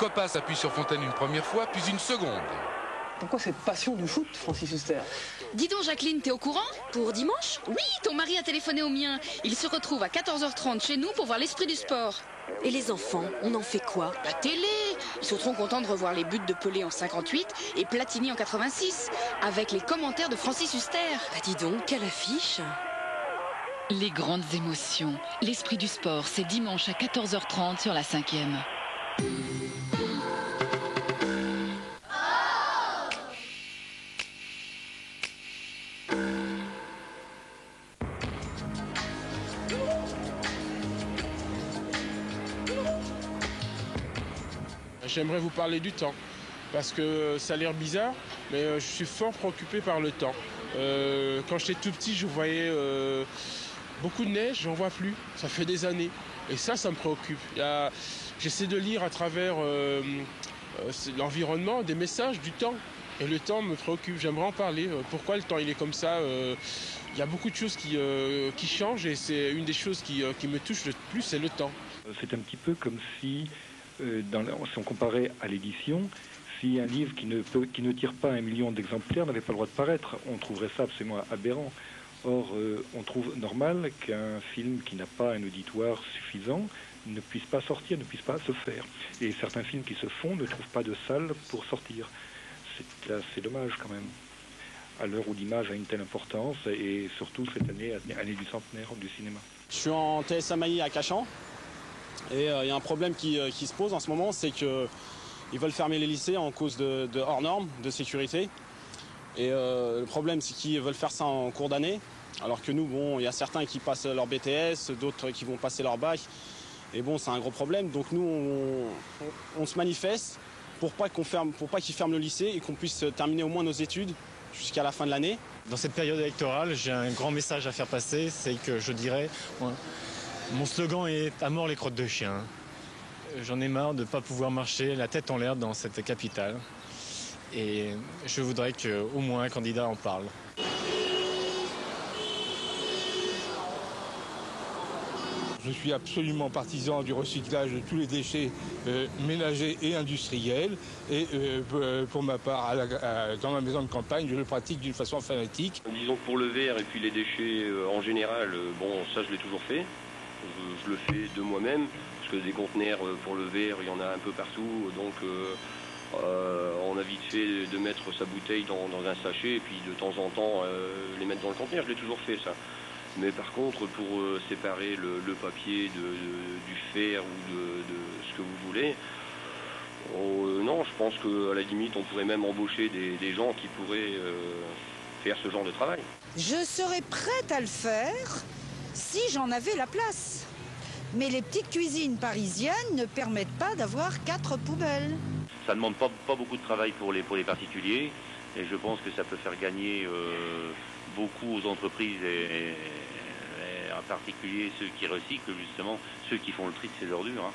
Coppa s'appuie sur Fontaine une première fois, puis une seconde. Pourquoi cette passion du foot, Francis Huster? Dis donc Jacqueline, t'es au courant? Pour dimanche? Oui, ton mari a téléphoné au mien. Il se retrouve à 14h30 chez nous pour voir l'esprit du sport. Et les enfants, on en fait quoi? La télé! Ils sont trop contents de revoir les buts de Pelé en 58 et Platini en 86, avec les commentaires de Francis Huster. Bah dis donc, quelle affiche! Les grandes émotions. L'esprit du sport, c'est dimanche à 14h30 sur la 5e. J'aimerais vous parler du temps, parce que ça a l'air bizarre, mais je suis fort préoccupé par le temps. Quand j'étais tout petit, je voyais beaucoup de neige, j'en vois plus, ça fait des années. Et ça me préoccupe. J'essaie de lire à travers l'environnement des messages du temps. Et le temps me préoccupe, j'aimerais en parler. Pourquoi le temps il est comme ça? Il y a beaucoup de choses qui changent et c'est une des choses qui me touche le plus, c'est le temps. C'est un petit peu comme si, si on comparait à l'édition, si un livre qui ne tire pas 1 million d'exemplaires n'avait pas le droit de paraître, on trouverait ça absolument aberrant. Or, on trouve normal qu'un film qui n'a pas un auditoire suffisant ne puisse pas sortir, ne puisse pas se faire. Et certains films qui se font ne trouvent pas de salle pour sortir. C'est dommage quand même, à l'heure où l'image a une telle importance, et surtout cette année, année du centenaire du cinéma. Je suis en TSMAI à Cachan, et il y a un problème qui se pose en ce moment, c'est qu'ils veulent fermer les lycées en cause de hors normes, de sécurité. Et le problème, c'est qu'ils veulent faire ça en cours d'année, alors que nous, bon, il y a certains qui passent leur BTS, d'autres qui vont passer leur bac. Et bon, c'est un gros problème. Donc nous, on se manifeste pour pas qu'ils ferment le lycée et qu'on puisse terminer au moins nos études jusqu'à la fin de l'année. Dans cette période électorale, j'ai un grand message à faire passer, c'est que je dirais, mon slogan est « À mort les crottes de chien ». J'en ai marre de ne pas pouvoir marcher la tête en l'air dans cette capitale. Et je voudrais qu'au moins un candidat en parle. Je suis absolument partisan du recyclage de tous les déchets ménagers et industriels. Et pour ma part, dans ma maison de campagne, je le pratique d'une façon fanatique. Disons que pour le verre et puis les déchets en général, bon, ça je l'ai toujours fait. Je le fais de moi-même, parce que des conteneurs pour le verre, il y en a un peu partout. Donc on a vite fait de mettre sa bouteille dans un sachet et puis de temps en temps les mettre dans le conteneur. Je l'ai toujours fait ça. Mais par contre, pour séparer le papier du fer ou de ce que vous voulez, non, je pense qu'à la limite, on pourrait même embaucher des gens qui pourraient faire ce genre de travail. Je serais prête à le faire si j'en avais la place. Mais les petites cuisines parisiennes ne permettent pas d'avoir 4 poubelles. Ça ne demande pas beaucoup de travail pour les particuliers, et je pense que ça peut faire gagner beaucoup aux entreprises et en particulier ceux qui recyclent, justement, ceux qui font le tri de ces ordures.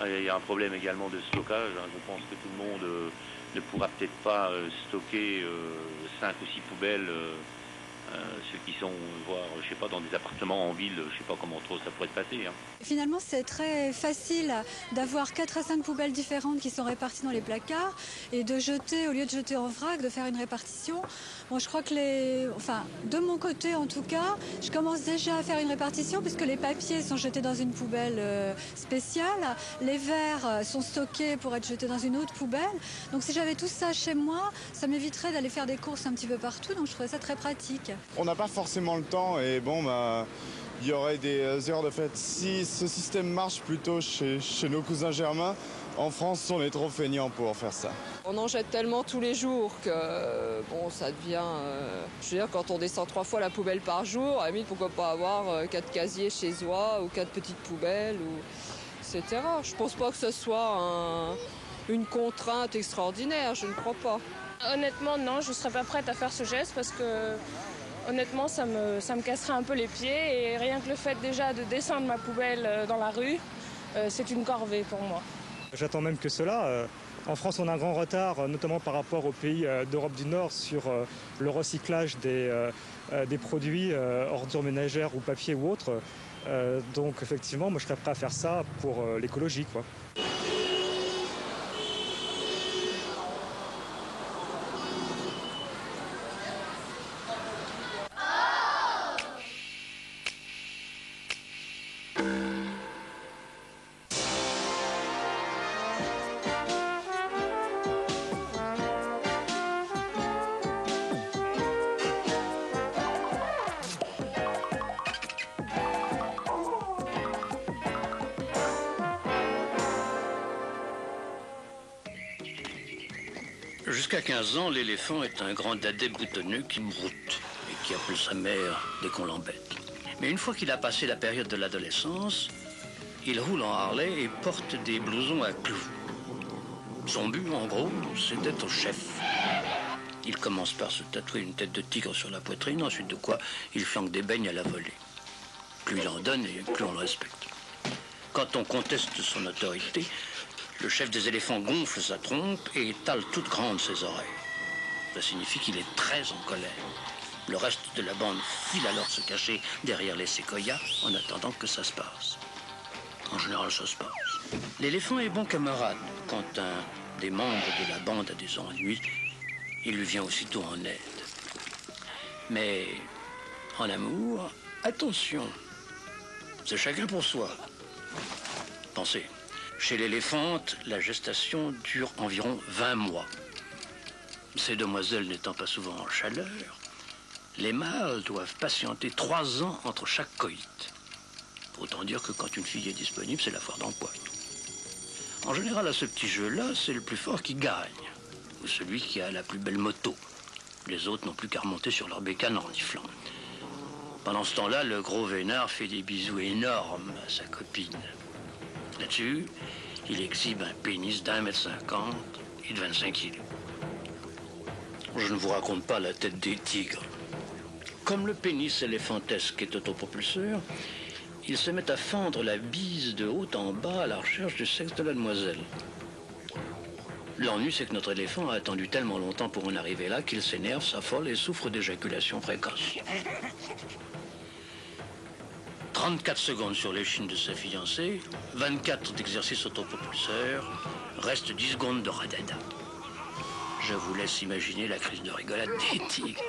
Il y a un problème également de stockage. Je pense que tout le monde ne pourra peut-être pas stocker 5 ou 6 poubelles. Ceux qui sont, voire, je sais pas, dans des appartements en ville, je sais pas comment trop ça pourrait se passer. Finalement, c'est très facile d'avoir 4 à 5 poubelles différentes qui sont réparties dans les placards et de jeter, au lieu de jeter en vrac, de faire une répartition. Bon, je crois que de mon côté en tout cas, je commence déjà à faire une répartition puisque les papiers sont jetés dans une poubelle spéciale, les verres sont stockés pour être jetés dans une autre poubelle. Donc si j'avais tout ça chez moi, ça m'éviterait d'aller faire des courses un petit peu partout, donc je trouvais ça très pratique. On n'a pas forcément le temps et bon, il y aurait des heures de fête. Si ce système marche plutôt chez nos cousins germains, en France, on est trop feignants pour faire ça. On en jette tellement tous les jours que bon, ça devient... je veux dire, quand on descend 3 fois la poubelle par jour, à la limite, pourquoi pas avoir 4 casiers chez soi ou 4 petites poubelles, etc. Je pense pas que ce soit une contrainte extraordinaire, je ne crois pas. Honnêtement, non, je ne serais pas prête à faire ce geste parce que, honnêtement, ça me casserait un peu les pieds. Et rien que le fait déjà de descendre ma poubelle dans la rue, c'est une corvée pour moi. J'attends même que cela. En France, on a un grand retard, notamment par rapport aux pays d'Europe du Nord, sur le recyclage des produits, ordures ménagères ou papier ou autres. Donc effectivement, moi je serais prêt à faire ça pour l'écologie, quoi. Jusqu'à 15 ans, l'éléphant est un grand dadais boutonneux qui broute et qui appelle sa mère dès qu'on l'embête. Mais une fois qu'il a passé la période de l'adolescence, il roule en Harley et porte des blousons à clous. Son but, en gros, c'est d'être au chef. Il commence par se tatouer une tête de tigre sur la poitrine, ensuite de quoi il flanque des beignes à la volée. Plus il en donne et plus on le respecte. Quand on conteste son autorité, le chef des éléphants gonfle sa trompe et étale toute grande ses oreilles. Ça signifie qu'il est très en colère. Le reste de la bande file alors se cacher derrière les séquoias en attendant que ça se passe. En général, ça se passe. L'éléphant est bon camarade. Quand un des membres de la bande a des ennuis, il lui vient aussitôt en aide. Mais en amour, attention, c'est chacun pour soi. Pensez. Chez l'éléphante, la gestation dure environ 20 mois. Ces demoiselles n'étant pas souvent en chaleur, les mâles doivent patienter 3 ans entre chaque coït. Autant dire que quand une fille est disponible, c'est la foire d'empoigne. En général, à ce petit jeu-là, c'est le plus fort qui gagne, ou celui qui a la plus belle moto. Les autres n'ont plus qu'à remonter sur leur bécane en reniflant. Pendant ce temps-là, le gros vénard fait des bisous énormes à sa copine. Là-dessus, il exhibe un pénis d'1,50 m et de 25 kg. Je ne vous raconte pas la tête des tigres. Comme le pénis éléphantesque est autopropulseur, il se met à fendre la bise de haut en bas à la recherche du sexe de la demoiselle. L'ennui, c'est que notre éléphant a attendu tellement longtemps pour en arriver là qu'il s'énerve, s'affole et souffre d'éjaculation précoce. 34 secondes sur l'échine de sa fiancée, 24 d'exercice autopropulseur, reste 10 secondes de radada. Je vous laisse imaginer la crise de rigolade des tigres.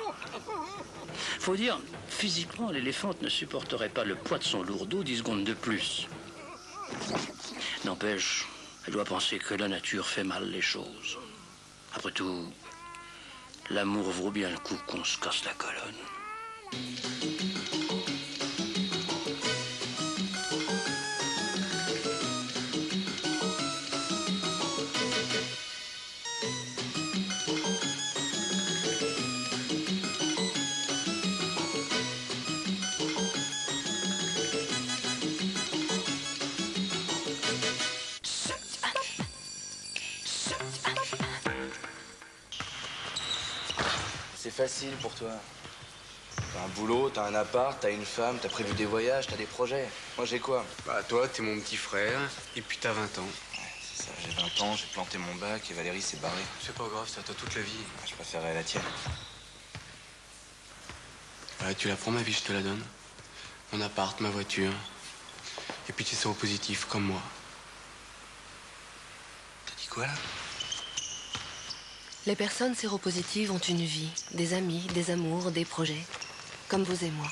Faut dire, physiquement, l'éléphante ne supporterait pas le poids de son lourdeau 10 secondes de plus. N'empêche, elle doit penser que la nature fait mal les choses. Après tout, l'amour vaut bien le coup qu'on se casse la colonne. C'est facile pour toi. T'as un boulot, t'as un appart, t'as une femme, t'as prévu des voyages, t'as des projets. Moi, j'ai quoi? Bah, toi, t'es mon petit frère, et puis t'as 20 ans. Ouais, c'est ça, j'ai 20 ans, j'ai planté mon bac et Valérie s'est barrée. C'est pas grave, ça t'as toute la vie. Je préférerais la tienne. Ouais, tu la prends, ma vie, je te la donne. Mon appart, ma voiture. Et puis tu seras positif, comme moi. T'as dit quoi, là? Les personnes séropositives ont une vie, des amis, des amours, des projets, comme vous et moi.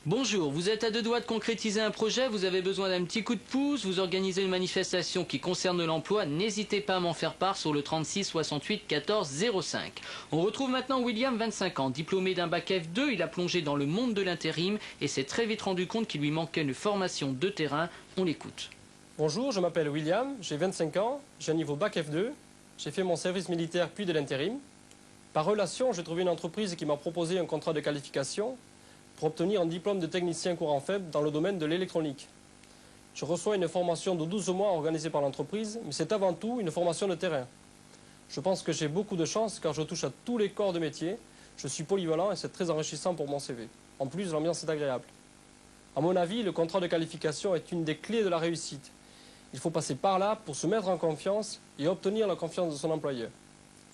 Bonjour, vous êtes à 2 doigts de concrétiser un projet, vous avez besoin d'un petit coup de pouce, vous organisez une manifestation qui concerne l'emploi, n'hésitez pas à m'en faire part sur le 36 68 14 05. On retrouve maintenant William, 25 ans, diplômé d'un bac F2, il a plongé dans le monde de l'intérim et s'est très vite rendu compte qu'il lui manquait une formation de terrain. On l'écoute. Bonjour, je m'appelle William, j'ai 25 ans, j'ai un niveau bac F2, j'ai fait mon service militaire puis de l'intérim. Par relation, j'ai trouvé une entreprise qui m'a proposé un contrat de qualification pour obtenir un diplôme de technicien courant faible dans le domaine de l'électronique. Je reçois une formation de 12 mois organisée par l'entreprise, mais c'est avant tout une formation de terrain. Je pense que j'ai beaucoup de chance car je touche à tous les corps de métier, Je suis polyvalent et c'est très enrichissant pour mon CV. En plus, l'ambiance est agréable. À mon avis, le contrat de qualification est une des clés de la réussite. Il faut passer par là pour se mettre en confiance et obtenir la confiance de son employeur.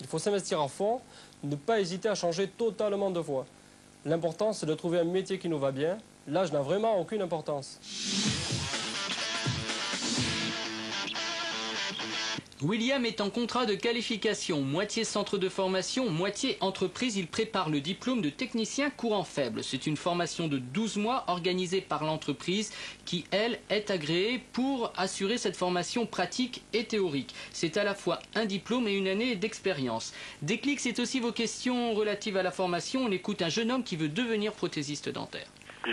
Il faut s'investir à fond, ne pas hésiter à changer totalement de voie. L'important, c'est de trouver un métier qui nous va bien. L'âge n'a vraiment aucune importance. William est en contrat de qualification, moitié centre de formation, moitié entreprise. Il prépare le diplôme de technicien courant faible. C'est une formation de 12 mois organisée par l'entreprise qui, elle, est agréée pour assurer cette formation pratique et théorique. C'est à la fois un diplôme et une année d'expérience. Déclic, c'est aussi vos questions relatives à la formation. On écoute un jeune homme qui veut devenir prothésiste dentaire.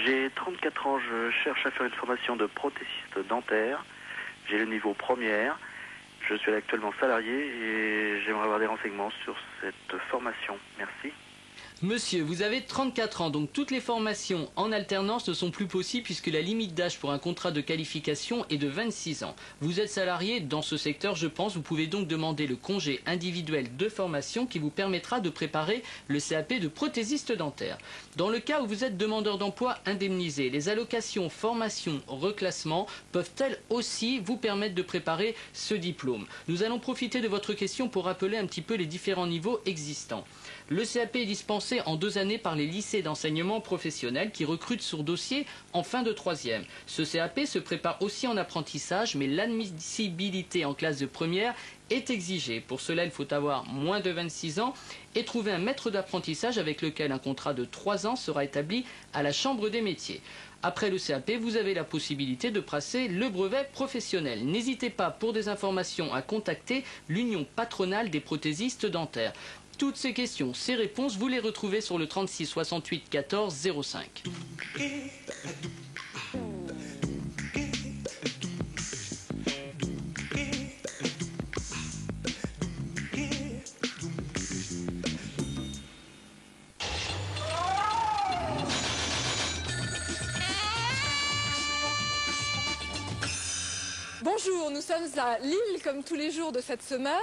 J'ai 34 ans, je cherche à faire une formation de prothésiste dentaire. J'ai le niveau première. Je suis actuellement salarié et j'aimerais avoir des renseignements sur cette formation. Merci. Monsieur, vous avez 34 ans, donc toutes les formations en alternance ne sont plus possibles puisque la limite d'âge pour un contrat de qualification est de 26 ans. Vous êtes salarié dans ce secteur, je pense, vous pouvez donc demander le congé individuel de formation qui vous permettra de préparer le CAP de prothésiste dentaire. Dans le cas où vous êtes demandeur d'emploi indemnisé, les allocations formation reclassement peuvent-elles aussi vous permettre de préparer ce diplôme? Nous allons profiter de votre question pour rappeler un petit peu les différents niveaux existants. Le CAP est dispensé en 2 années par les lycées d'enseignement professionnel qui recrutent sur dossier en fin de 3e. Ce CAP se prépare aussi en apprentissage, mais l'admissibilité en classe de première est exigée. Pour cela, il faut avoir moins de 26 ans et trouver un maître d'apprentissage avec lequel un contrat de 3 ans sera établi à la Chambre des métiers. Après le CAP, vous avez la possibilité de passer le brevet professionnel. N'hésitez pas, pour des informations, à contacter l'Union patronale des prothésistes dentaires. Toutes ces questions, ces réponses, vous les retrouvez sur le 36 68 14 05. Bonjour, nous sommes à Lille comme tous les jours de cette semaine,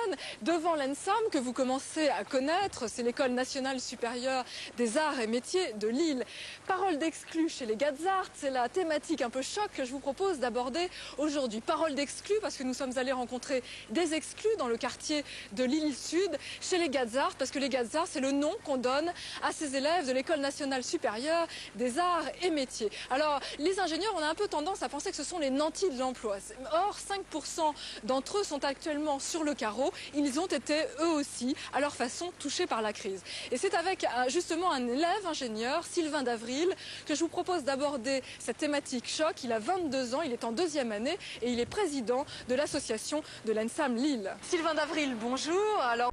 devant l'ENSAM que vous commencez à connaître, c'est l'École nationale supérieure des arts et métiers de Lille. Parole d'exclus chez les Gazart, c'est la thématique un peu choc que je vous propose d'aborder aujourd'hui. Parole d'exclus parce que nous sommes allés rencontrer des exclus dans le quartier de Lille Sud, chez les Gazart, parce que les Gazart c'est le nom qu'on donne à ces élèves de l'École nationale supérieure des arts et métiers. Alors les ingénieurs, on a un peu tendance à penser que ce sont les nantis de l'emploi. Or, 5% d'entre eux sont actuellement sur le carreau. Ils ont été eux aussi, à leur façon, touchés par la crise. Et c'est avec justement un élève ingénieur, Sylvain Davril, que je vous propose d'aborder cette thématique choc. Il a 22 ans, il est en 2e année et il est président de l'association de l'ENSAM Lille. Sylvain Davril, bonjour. Alors,